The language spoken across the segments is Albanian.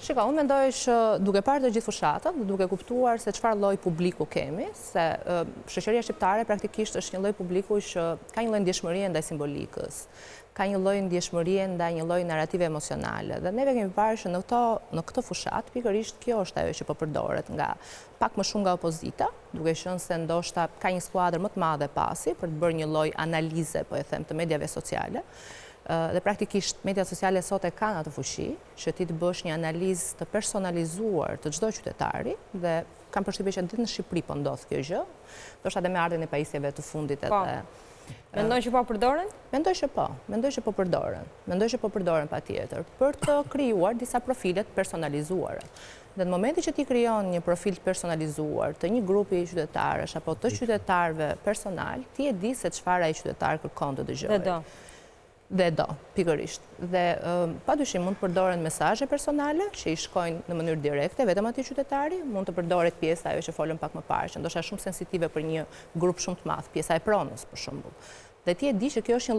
Shiko, unë mendoj që duke parë të gjithë fushatët, duke kuptuar se çfarë lloj publiku kemi, se shoqëria shqiptare praktikisht është një lloj publiku që ka një lloj ndjeshmërie ndaj simbolikës, ka një lloj ndjeshmërie ndaj një lloj narrative emocionale. Dhe neve kemi parë që në këtë fushat pikërisht kjo është ajo që po përdoret nga pak më shumë nga opozita, duke qenë se ndoshta ka një skuadër më të madhe pasi për të bërë një lloj analize, po e them, të medjave sociale. Dhe praktikisht media sociale sot e kanë atë fuqi që ti të bësh një analizë të personalizuar të çdo qytetari dhe kam përshtypjen që ditë në Shqipëri po ndodh kjo gjë, ndoshta edhe me ardhjen e pajisjeve të fundit edhe. Mendoj që po përdoren? Mendoj që po përdoren. Mendoj që po përdoren patjetër për të krijuar disa profile të personalizuara. Dhe në momentin që ti krijon një profil personalizuar të një grupi qytetarësh apo të qytetarëve personal, ti e di se çfarë ai qytetar kërkon të dëgjojë. Dhe do, pikërisht. Dhe padyshim mund të përdoren mesazhe personale që i shkojnë në mënyrë direkte vetëm atij qytetari, mund të përdoret pjesa ajo që folëm pak më parë, që ndoshta shumë sensitive për një grup shumë të madh, pjesa e pronës për shembull. Dhe ti e di që kjo është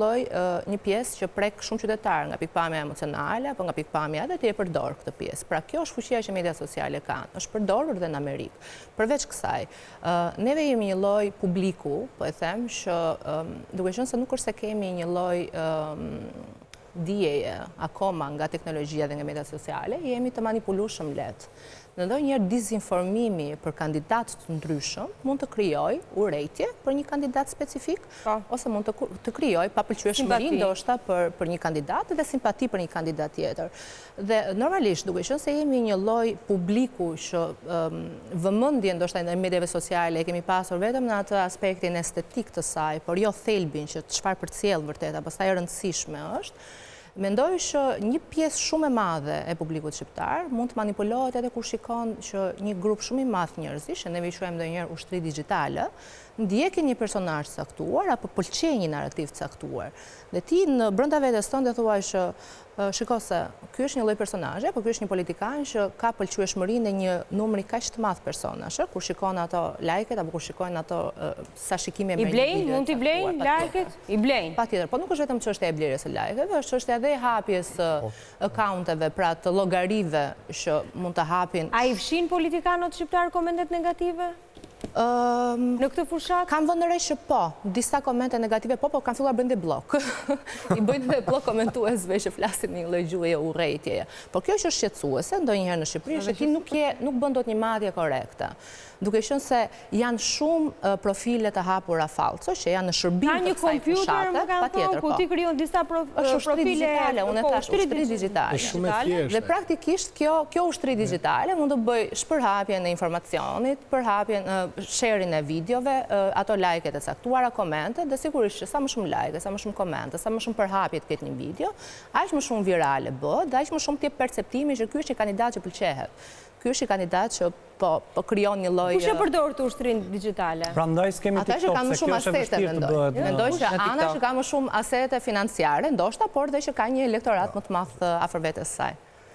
një pjesë që prek shumë qytetarë nga pikpamja emocionale apo nga pikpamja dhe ti e përdor këtë pjesë. Pra kjo është fuqia që media sociale kanë, është përdorur dhe në Amerikë. Përveç kësaj, neve jemi një lloj publiku, po e them, që duke qenë se nuk është se kemi një lloj dijeje akoma nga teknologjia dhe nga media sociale, jemi të manipulueshëm lehtë. Në ndonjëherë dizinformimi për kandidatë të ndryshëm mund të krijojë urrëtie për një kandidat specifik, ose mund të krijojë papëlqyeshmëri ndoshta për një kandidat dhe simpati për një kandidat tjetër. Dhe normalisht, duke qenë se jemi një lloj publiku që vëmendje ndoshta në mediave sociale e kemi pasur vetëm në atë aspektin estetik të saj, por jo thelbin që çfarë përcjell vërtet apo sa e rëndësishme është. Mendoj që një pjesë shumë e madhe e publikut shqiptar mund të manipulohet edhe kur shikon që një grup shumë i madh njerëzish, ne i quajmë ndonjëherë ushtri digjitale, ndjekin një personazh të caktuar apo pëlqejnë një narrativ të caktuar. Dhe ti në brenda vetes tënde thuaj që shiko se ky është një lloj personazhi apo ky është një politikan që ka pëlqyeshmërinë e një numri kaq të madh personash, kur shikon ato like-et apo kur shikojnë ato sa shikime me video. Mund t'i blejnë like-et? I blejnë. Patjetër, po nuk është vetëm çështja e blerjes së like-eve, është çështja edhe e hapjes së accounteve, pra të llogarive që mund të hapin. A i fshin politikanët shqiptar komentet negative? Në këtë fushat? Kam vënë re që po, disa komente negative po, kanë filluar bëjnë dhe blok. I bëjnë dhe blok komentuesve që flasin një lloj gjuhëje urrëtieje. Por kjo është shqetësuese ndonjëherë në Shqipëri, është ti nuk bën dot një marrje korrekte. Duke qenë se janë shumë profile të hapura falso, që janë në shërbim të kësaj fushate, patjetër po. Ku ti krijon disa profile digjitale, unë e thash ushtri digjitale. Dhe praktikisht kjo ushtri digjitale mund të bëj shpërhapjen e informacionit, sharing e videove, ato like-et e caktuara, komente, dhe sigurisht që sa më shumë like, sa më shumë komente, sa më shumë përhapje të ketë një video, aq më shumë virale bëhet, dhe aq më shumë të jep perceptimi që ky është një kandidat që pëlqehet. Ky është një kandidat që po krijon një lloj. Kush e përdor të ushtrin digjitale? Prandaj s'kemi TikTok, se kjo është vështirë të bëhet. Mendoj që ana që ka më shumë asete financiare, ndoshta, por dhe që ka një elektorat më të madh afër vetes saj.